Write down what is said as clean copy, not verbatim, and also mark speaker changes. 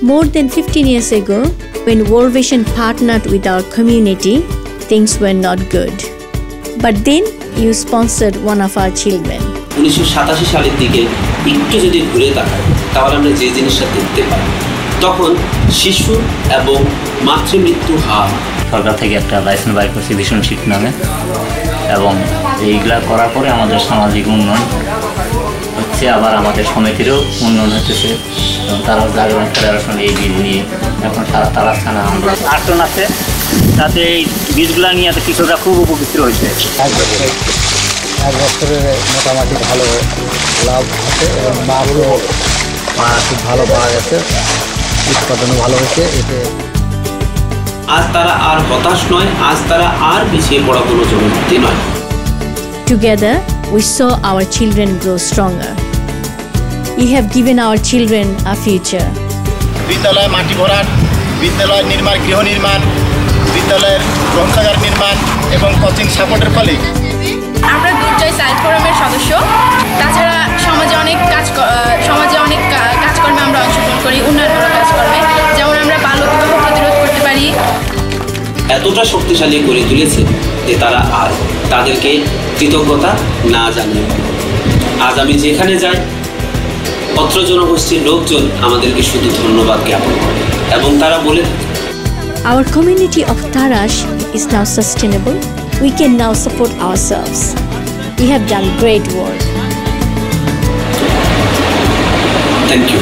Speaker 1: More than 15 years ago, when World Vision partnered with our community, things were not good. But then you sponsored one of our children.
Speaker 2: 1987 সালের দিকে একটু যদি ঘুরে তাকাই তাহলে আমরা যে জিনিসটা দেখতে পাই তখন শিশু এবং মাতৃমৃত্যু হার
Speaker 3: সরকার থেকে একটা লাইসেন্স বাইর করছে ভিশন শিট নামে এবং এইগুলা করার পরে আমাদের সামাজিক উন্নয়ন হচ্ছে আবার আমাদের সমিতিরও উন্নয়ন হচ্ছে তারা জাগরণ ফেডারেশন এই বীজ নিয়ে এখন সারা তালাশ থানা আমরা আটন আছে তাতে এই বীজগুলা নিয়ে কৃষকরা খুব উপকৃত হয়েছে
Speaker 4: এক বছরে মোটামুটি ভালো লাভ আছে এবং মাছও খুব ভালো পাওয়া গেছে উৎপাদনও ভালো হয়েছে এতে
Speaker 2: আজ তারা আর হতাশ নয় আজ তারা আর পিছিয়ে পড়া কোনো জনগোষ্ঠী নয়
Speaker 1: Together, we saw our children grow stronger. You have given our children a future.
Speaker 5: বিদ্যালয়ে মাটি ভরাট, বিদ্যালয় নির্মাণ, গৃহ নির্মাণ, বিদ্যালয়ের গ্রন্থাগার নির্মাণ এবং কোচিং সাপোর্টের ফলে
Speaker 6: আমরা দুর্জয় সাইড ফোরামের সদস্য। তাছাড়া সমাজে অনেক কাজকর্মে আমরা অংশগ্রহণ করি, উন্নয়নমূলক কাজকর্মে, যেমন আমরা বাল্য বিবাহ প্রতিরোধ করতে পারি।
Speaker 2: এতটা শক্তিশালী করে তুলেছে যে তারা আর তাদেরকে কৃতজ্ঞতা না জানে। আজ আমি যেখানে যাই অত্র জনগোষ্ঠীর লোকজন আমাদেরকে শুধু ধন্যবাদ জ্ঞাপন করে এবং তারা বলে
Speaker 1: Our community of Tarash is now sustainable. We can now support ourselves. You have done great work.
Speaker 2: Thank you.